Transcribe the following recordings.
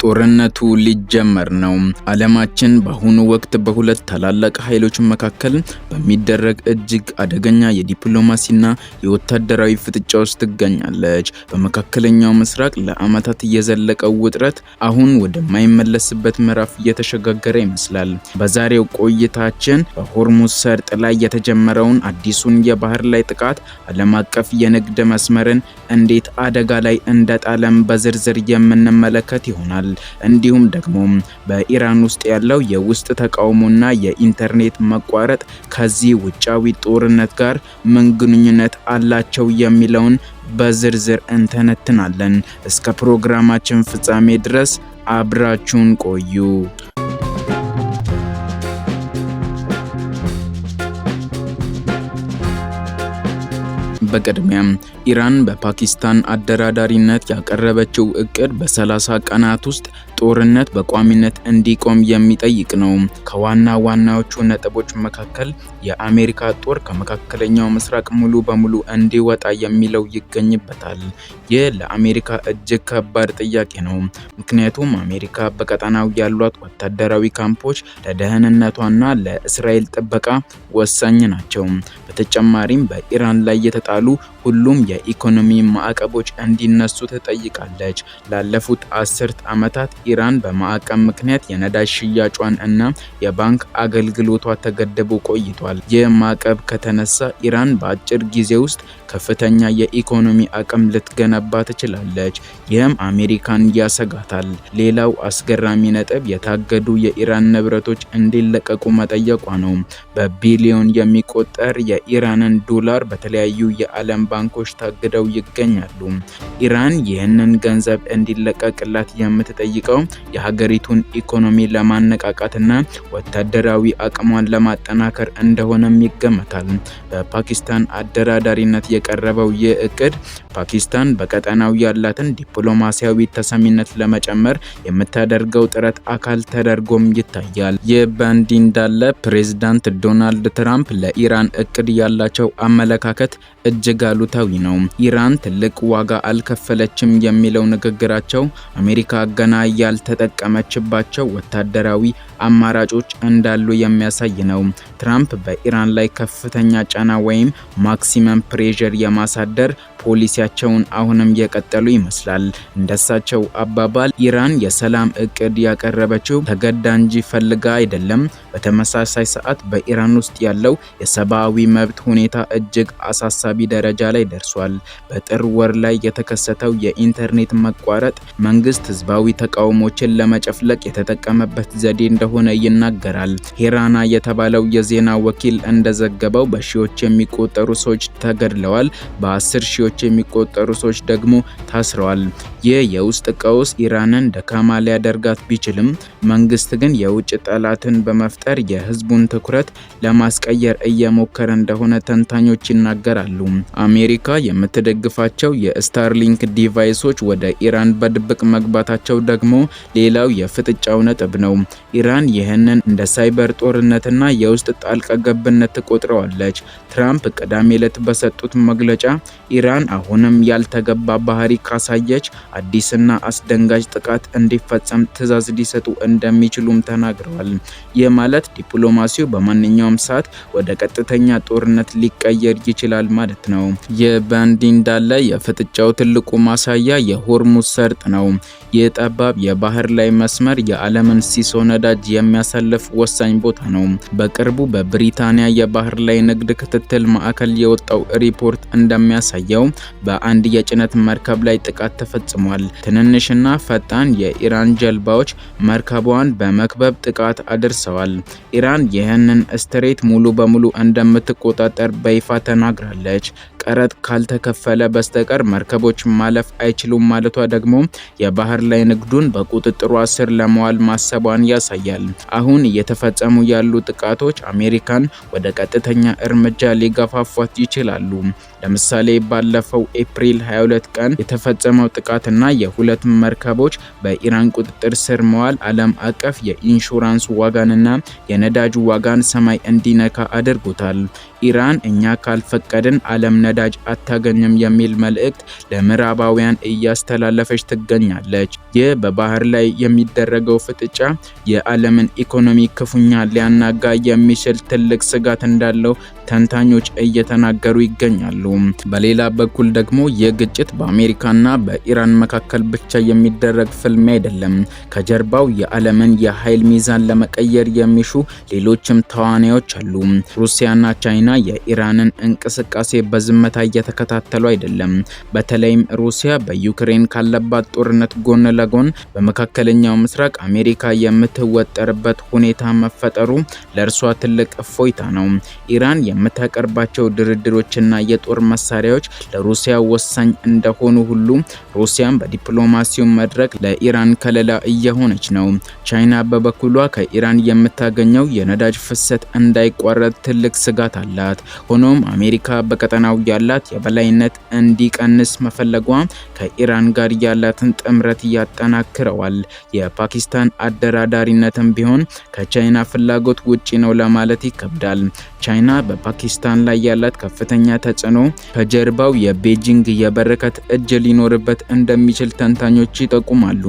ጦርነቱ ሊጀመር ነው። ዓለማችን በአሁኑ ወቅት በሁለት ታላላቅ ኃይሎች መካከል በሚደረግ እጅግ አደገኛ የዲፕሎማሲና የወታደራዊ ፍጥጫ ውስጥ ትገኛለች። በመካከለኛው ምስራቅ ለዓመታት የዘለቀው ውጥረት አሁን ወደማይመለስበት ምዕራፍ እየተሸጋገረ ይመስላል። በዛሬው ቆይታችን በሆርሙዝ ሰርጥ ላይ የተጀመረውን አዲሱን የባህር ላይ ጥቃት፣ ዓለም አቀፍ የንግድ መስመርን እንዴት አደጋ ላይ እንደጣለም በዝርዝር የምንመለከት ይሆናል። እንዲሁም ደግሞ በኢራን ውስጥ ያለው የውስጥ ተቃውሞና የኢንተርኔት መቋረጥ ከዚህ ውጫዊ ጦርነት ጋር ምን ግንኙነት አላቸው የሚለውን በዝርዝር እንተነትናለን። እስከ ፕሮግራማችን ፍጻሜ ድረስ አብራችሁን ቆዩ። በቅድሚያም ኢራን በፓኪስታን አደራዳሪነት ያቀረበችው እቅድ በ30 ቀናት ውስጥ ጦርነት በቋሚነት እንዲቆም የሚጠይቅ ነው። ከዋና ዋናዎቹ ነጥቦች መካከል የአሜሪካ ጦር ከመካከለኛው ምስራቅ ሙሉ በሙሉ እንዲወጣ የሚለው ይገኝበታል። ይህ ለአሜሪካ እጅግ ከባድ ጥያቄ ነው፣ ምክንያቱም አሜሪካ በቀጠናው ያሏት ወታደራዊ ካምፖች ለደህንነቷና ለእስራኤል ጥበቃ ወሳኝ ናቸው። በተጨማሪም በኢራን ላይ የተጣሉ ሁሉም የኢኮኖሚ ማዕቀቦች እንዲነሱ ትጠይቃለች። ላለፉት 10 ዓመታት ኢራን በማዕቀብ ምክንያት የነዳጅ ሽያጯን እና የባንክ አገልግሎቷ ተገድቦ ቆይቷል። ይህ ማዕቀብ ከተነሳ ኢራን በአጭር ጊዜ ውስጥ ከፍተኛ የኢኮኖሚ አቅም ልትገነባ ትችላለች። ይህም አሜሪካን ያሰጋታል። ሌላው አስገራሚ ነጥብ የታገዱ የኢራን ንብረቶች እንዲለቀቁ መጠየቋ ነው። በቢሊዮን የሚቆጠር የኢራንን ዶላር በተለያዩ የዓለም ባንኮች ታግደው ይገኛሉ። ኢራን ይህንን ገንዘብ እንዲለቀቅላት የምትጠይቀው የሀገሪቱን ኢኮኖሚ ለማነቃቃትና ወታደራዊ አቅሟን ለማጠናከር እንደሆነም ይገመታል። በፓኪስታን አደራዳሪነት የቀረበው ይህ እቅድ ፓኪስታን በቀጠናው ያላትን ዲፕሎማሲያዊ ተሰሚነት ለመጨመር የምታደርገው ጥረት አካል ተደርጎም ይታያል። ይህ በእንዲህ እንዳለ ፕሬዝዳንት ዶናልድ ትራምፕ ለኢራን እቅድ ያላቸው አመለካከት እጅግ አሉታዊ ነው። ኢራን ትልቅ ዋጋ አልከፈለችም የሚለው ንግግራቸው አሜሪካ ገና ያልተጠቀመችባቸው ወታደራዊ አማራጮች እንዳሉ የሚያሳይ ነው። ትራምፕ በኢራን ላይ ከፍተኛ ጫና ወይም ማክሲመም ፕሬሸር የማሳደር ፖሊሲያቸውን አሁንም የቀጠሉ ይመስላል። እንደሳቸው አባባል ኢራን የሰላም እቅድ ያቀረበችው ተገዳ እንጂ ፈልጋ አይደለም። በተመሳሳይ ሰዓት በኢራን ውስጥ ያለው የሰብአዊ መብት ሁኔታ እጅግ አሳሳቢ ደረጃ ላይ ደርሷል። በጥር ወር ላይ የተከሰተው የኢንተርኔት መቋረጥ መንግስት ህዝባዊ ተቃውሞችን ለመጨፍለቅ የተጠቀመበት ዘዴ እንደሆነ ይናገራል። ሄራና የተባለው የዜና ወኪል እንደዘገበው በሺዎች የሚቆጠሩ ሰዎች ተገድለዋል፣ በ10 ሺዎች የሚቆጠሩ ሰዎች ደግሞ ታስረዋል። ይህ የውስጥ ቀውስ ኢራንን ደካማ ሊያደርጋት ቢችልም መንግስት ግን የውጭ ጠላትን በመፍጠር የህዝቡን ትኩረት ለማስቀየር እየሞከረ እንደሆነ ተንታኞች ይናገራሉ። አሜሪካ የምትደግፋቸው የስታርሊንክ ዲቫይሶች ወደ ኢራን በድብቅ መግባታቸው ደግሞ ሌላው የፍጥጫው ነጥብ ነው። ኢራን ይህንን እንደ ሳይበር ጦርነትና የውስጥ ጣልቃ ገብነት ትቆጥረዋለች። ትራምፕ ቅዳሜ ዕለት በሰጡት መግለጫ ኢራን አሁንም ያልተገባ ባህሪ ካሳየች አዲስና አስደንጋጭ ጥቃት እንዲፈጸም ትዕዛዝ ሊሰጡ እንደሚችሉም ተናግረዋል። ይህ ማለት ዲፕሎማሲው በማንኛውም ሰዓት ወደ ቀጥተኛ ጦርነት ሊቀየር ይችላል ማለት ነው። ይህ በእንዲህ እንዳለ የፍጥጫው ትልቁ ማሳያ የሆርሙዝ ሰርጥ ነው። ይህ ጠባብ የባህር ላይ መስመር የዓለምን ሲሶ ነዳጅ የሚያሳልፍ ወሳኝ ቦታ ነው። በቅርቡ በብሪታንያ የባህር ላይ ንግድ ክትትል ማዕከል የወጣው ሪፖርት እንደሚያሳየው በአንድ የጭነት መርከብ ላይ ጥቃት ተፈጽሟል። ትንንሽና ፈጣን የኢራን ጀልባዎች መርከቧን በመክበብ ጥቃት አድርሰዋል። ኢራን ይህንን ስትሬት ሙሉ በሙሉ እንደምትቆጣጠር በይፋ ተናግራለች። ቀረጥ ካልተከፈለ በስተቀር መርከቦች ማለፍ አይችሉም ማለቷ ደግሞ የባህር ላይ ንግዱን በቁጥጥሯ ስር ለማዋል ማሰቧን ያሳያል። አሁን እየተፈጸሙ ያሉ ጥቃቶች አሜሪካን ወደ ቀጥተኛ እርምጃ ሊገፋፏት ይችላሉ። ለምሳሌ ባለፈው ኤፕሪል 22 ቀን የተፈጸመው ጥቃትና የሁለት መርከቦች በኢራን ቁጥጥር ስር መዋል ዓለም አቀፍ የኢንሹራንስ ዋጋንና የነዳጅ ዋጋን ሰማይ እንዲነካ አድርጎታል። ኢራን እኛ ካልፈቀድን ዓለም ነዳጅ አታገኝም የሚል መልእክት ለምዕራባውያን እያስተላለፈች ትገኛለች። ይህ በባህር ላይ የሚደረገው ፍጥጫ የዓለምን ኢኮኖሚ ክፉኛ ሊያናጋ የሚችል ትልቅ ስጋት እንዳለው ተንታኞች እየተናገሩ ይገኛሉ። በሌላ በኩል ደግሞ የግጭት በአሜሪካና በኢራን መካከል ብቻ የሚደረግ ፍልሚያ አይደለም። ከጀርባው የዓለምን የኃይል ሚዛን ለመቀየር የሚሹ ሌሎችም ተዋናዮች አሉ። ሩሲያና ቻይና የኢራንን እንቅስቃሴ በዝምታ እየተከታተሉ አይደለም። በተለይም ሩሲያ በዩክሬን ካለባት ጦርነት ጎን ለጎን በመካከለኛው ምስራቅ አሜሪካ የምትወጠርበት ሁኔታ መፈጠሩ ለእርሷ ትልቅ እፎይታ ነው። ኢራን የምታቀርባቸው ድርድሮችና የጦር መሳሪያዎች ለሩሲያ ወሳኝ እንደሆኑ ሁሉ ሩሲያም በዲፕሎማሲው መድረክ ለኢራን ከለላ እየሆነች ነው። ቻይና በበኩሏ ከኢራን የምታገኘው የነዳጅ ፍሰት እንዳይቋረጥ ትልቅ ስጋት አላት። ሆኖም አሜሪካ በቀጠናው ያላት የበላይነት እንዲቀንስ መፈለጓ ከኢራን ጋር ያላትን ጥምረት ያጠናክረዋል። የፓኪስታን አደራዳሪነትም ቢሆን ከቻይና ፍላጎት ውጪ ነው ለማለት ይከብዳል። ቻይና በፓኪስታን ላይ ያላት ከፍተኛ ተጽዕኖ ከጀርባው የቤጂንግ የበረከት እጅ ሊኖርበት እንደሚችል ተንታኞች ይጠቁማሉ።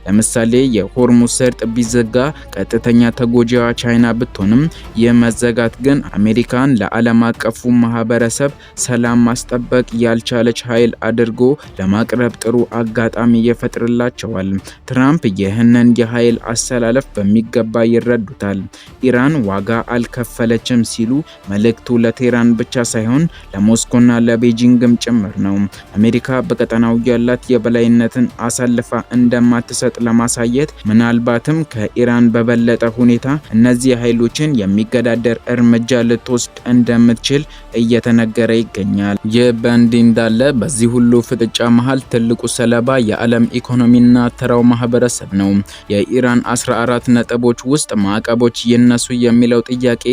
ለምሳሌ የሆርሙዝ ሰርጥ ቢዘጋ ቀጥተኛ ተጎጂዋ ቻይና ብትሆንም የመዘጋት ግን አሜሪካን ለዓለም አቀፉ ማህበረሰብ ሰላም ማስጠበቅ ያልቻለች ኃይል አድርጎ ለማቅረብ ጥሩ አጋጣሚ ይፈጥርላቸዋል። ትራምፕ ይህንን የኃይል አሰላለፍ በሚገባ ይረዱታል። ኢራን ዋጋ አልከፈለችም ሲሉ መልእክቱ ለቴህራን ብቻ ሳይሆን ለሞስኮና ለቤጂንግም ጭምር ነው። አሜሪካ በቀጠናው ያላት የበላይነትን አሳልፋ እንደማትሰጥ ለማሳየት ምናልባትም ከኢራን በበለጠ ሁኔታ እነዚህ ኃይሎችን የሚገዳደር እርምጃ ልትወስድ እንደምትችል እየተነገረ ይገኛል። ይህ በእንዲህ እንዳለ በዚህ ሁሉ ፍጥጫ መሃል ትልቁ ሰለባ የዓለም ኢኮኖሚና ተራው ማህበረሰብ ነው። የኢራን 14 ነጥቦች ውስጥ ማዕቀቦች ይነሱ የሚለው ጥያቄ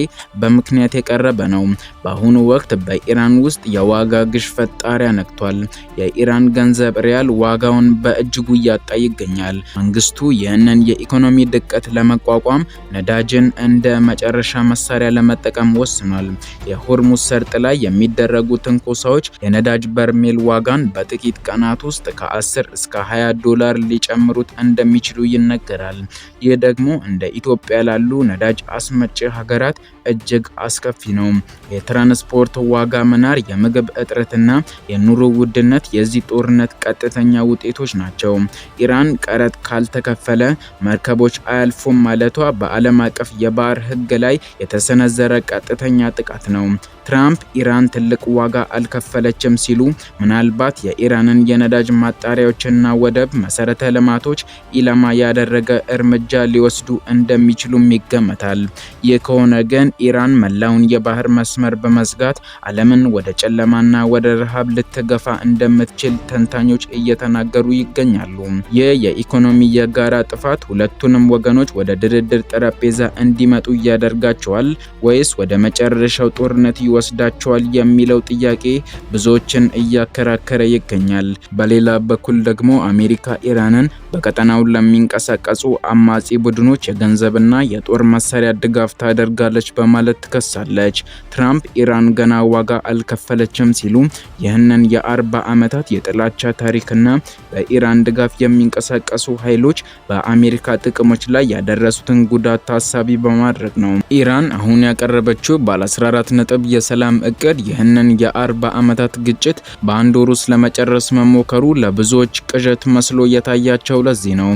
በምክንያት የቀረበ ነው። በአሁኑ ወቅት በኢራን ውስጥ የዋጋ ግሽበት ጣሪያ ነክቷል። የኢራን ገንዘብ ሪያል ዋጋውን በእጅጉ እያጣ ይገኛል። መንግስቱ ይህንን የኢኮኖሚ ድቀት ለመቋቋም ነዳጅን እንደ መጨረሻ መሳሪያ ለመጠቀም ወስኗል። የሆርሙዝ ሰርጥ ላይ የሚደረጉ ትንኮሳዎች የነዳጅ በርሜል ዋጋን በጥቂት ቀናት ውስጥ ከ10 እስከ $20 ሊጨምሩት እንደሚችሉ ይነገራል። ይህ ደግሞ እንደ ኢትዮጵያ ላሉ ነዳጅ አስመጪ ሀገራት እጅግ አስከፊ ነው። የትራንስፖርት ዋጋ መናር፣ የምግብ እጥረትና የኑሮ ውድነት የዚህ ጦርነት ቀጥተኛ ውጤቶች ናቸው። ኢራን ቀረጥ ካልተከፈለ መርከቦች አያልፉም ማለቷ በዓለም አቀፍ የባህር ሕግ ላይ የተሰነዘረ ቀጥተኛ ጥቃት ነው። ትራምፕ ኢራን ትልቅ ዋጋ አልከፈለችም ሲሉ ምናልባት የኢራንን የነዳጅ ማጣሪያዎችና ወደብ መሰረተ ልማቶች ኢላማ ያደረገ እርምጃ ሊወስዱ እንደሚችሉም ይገመታል። ይህ ከሆነ ግን ኢራን መላውን የባህር መስመር በመዝጋት ዓለምን ወደ ጨለማና ወደ ረሃብ ልትገፋ እንደምትችል ተንታኞች እየተናገሩ ይገኛሉ። ይህ የኢኮኖሚ የጋራ ጥፋት ሁለቱንም ወገኖች ወደ ድርድር ጠረጴዛ እንዲመጡ ያደርጋቸዋል ወይስ ወደ መጨረሻው ጦርነት ይወስዳቸዋል የሚለው ጥያቄ ብዙዎችን እያከራከረ ይገኛል። በሌላ በኩል ደግሞ አሜሪካ ኢራንን በቀጠናው ለሚንቀሳቀሱ አማጺ ቡድኖች የገንዘብና የጦር መሳሪያ ድጋፍ ታደርጋለች በማለት ትከሳለች። ትራምፕ ኢራን ገና ዋጋ አልከፈለችም ሲሉ ይህንን የ40 ዓመታት የጥላቻ ታሪክና በኢራን ድጋፍ የሚንቀሳቀሱ ኃይሎች በአሜሪካ ጥቅሞች ላይ ያደረሱትን ጉዳት ታሳቢ በማድረግ ነው። ኢራን አሁን ያቀረበችው ባለ 14 ነጥብ የሰላም እቅድ ይህንን የ40 ዓመታት ግጭት በአንድ ወር ውስጥ ለመጨረስ መሞከሩ ለብዙዎች ቅዠት መስሎ የታያቸው ለዚህ ነው።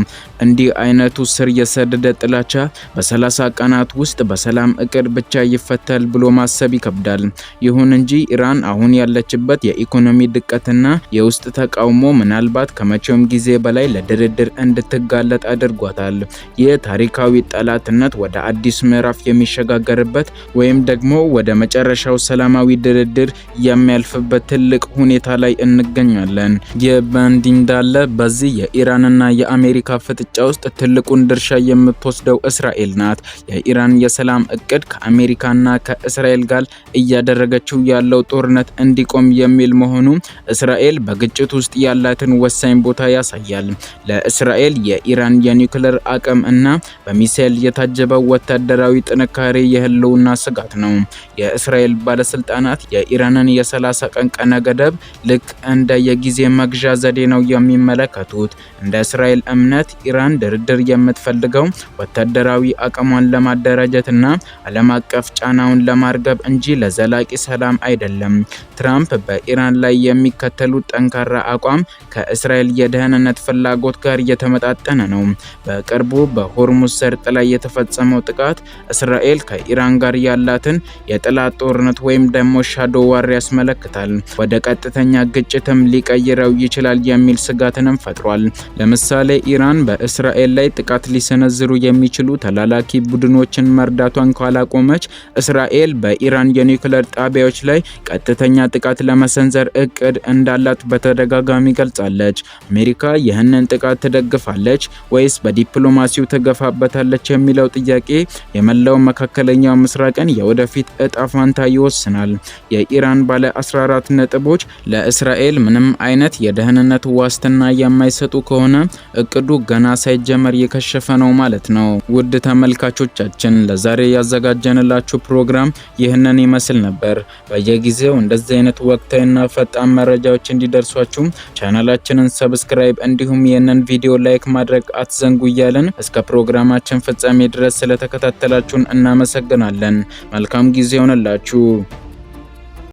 እንዲህ አይነቱ ስር የሰደደ ጥላቻ በ30 ቀናት ውስጥ በሰላም እቅድ ብቻ ይፈታል ብሎ ማሰብ ይከብዳል። ይሁን እንጂ ኢራን አሁን ያለችበት የኢኮኖሚ ድቀትና የውስጥ ተቃውሞ ምናልባት ከመቼውም ጊዜ በላይ ለድርድር እንድትጋለጥ አድርጓታል። ይህ ታሪካዊ ጠላትነት ወደ አዲስ ምዕራፍ የሚሸጋገርበት ወይም ደግሞ ወደ መጨረሻው ሰላማዊ ድርድር የሚያልፍበት ትልቅ ሁኔታ ላይ እንገኛለን። ይህ በእንዲህ እንዳለ በዚህ የኢራንና የአሜሪካ ፍጥጫ ውስጥ ትልቁን ድርሻ የምትወስደው እስራኤል ናት። የኢራን የሰላም እቅድ ከአሜሪካና ከእስራኤል ጋር እያደረገችው ያለው ጦርነት እንዲቆም የሚል መሆኑ እስራኤል በግጭት ውስጥ ያላትን ወሳኝ ቦታ ያሳያል። ለእስራኤል የኢራን የኒውክሌር አቅም እና በሚሳኤል የታጀበው ወታደራዊ ጥንካሬ የህልውና ስጋት ነው። የእስራኤል ባለስልጣናት የኢራንን የ30 ቀን ቀነ ገደብ ልክ እንደ የጊዜ መግዣ ዘዴ ነው የሚመለከቱት። እንደ እስራኤል እምነት ኢራን ድርድር የምትፈልገው ወታደራዊ አቅሟን ለማደራጀትና ዓለም አቀፍ ጫናውን ለማርገብ እንጂ ለዘላቂ ሰላም አይደለም። ትራምፕ በኢራን ላይ የሚከተሉት ጠንካራ አቋም ከእስራኤል የደህንነት ፍላጎት ጋር የተመጣጠነ ነው። በቅርቡ በሆርሙዝ ሰርጥ ላይ የተፈጸመው ጥቃት እስራኤል ከኢራን ጋር ያላትን የጥላት ጦርነት ወይም ደግሞ ሻዶ ዋር ያስመለክታል። ወደ ቀጥተኛ ግጭትም ሊቀይረው ይችላል የሚል ስጋትንም ፈጥሯል። ለምሳሌ ኢራን በእስራኤል ላይ ጥቃት ሊሰነዝሩ የሚችሉ ተላላኪ ቡድኖችን መርዳቷን ካላቆመች እስራኤል በኢራን የኒውክሌር ጣቢያዎች ላይ ቀጥተኛ ጥቃት ለመሰንዘር እቅድ እንዳላት በተደጋጋሚ ገልጻለች። አሜሪካ ይህንን ጥቃት ትደግፋለች ወይስ በዲፕሎማሲው ትገፋበታለች የሚለው ጥያቄ የመላው መካከለኛው ምስራቅን የወደፊት እጣ ፋንታ ይወስናል። የኢራን ባለ 14 ነጥቦች ለእስራኤል ምንም አይነት የደህንነት ዋስትና የማይሰጡ ከሆነ እቅዱ ገና ሳይጀመር የከሸፈ ነው ማለት ነው። ውድ ተመልካቾቻችን ለዛሬ ያዘጋጀንላችሁ ፕሮግራም ይህንን ይመስል ነበር። በየጊዜው እንደዚህ አይነት ወቅታዊና ፈጣን መረጃዎች እንዲደርሷችሁ ቻናላችንን ሰብስክራይብ እንዲሁም ይህንን ቪዲዮ ላይክ ማድረግ አትዘንጉ እያልን እስከ ፕሮግራማችን ፍጻሜ ድረስ ስለተከታተላችሁን እናመሰግናለን። መልካም ጊዜ ይሁንላችሁ።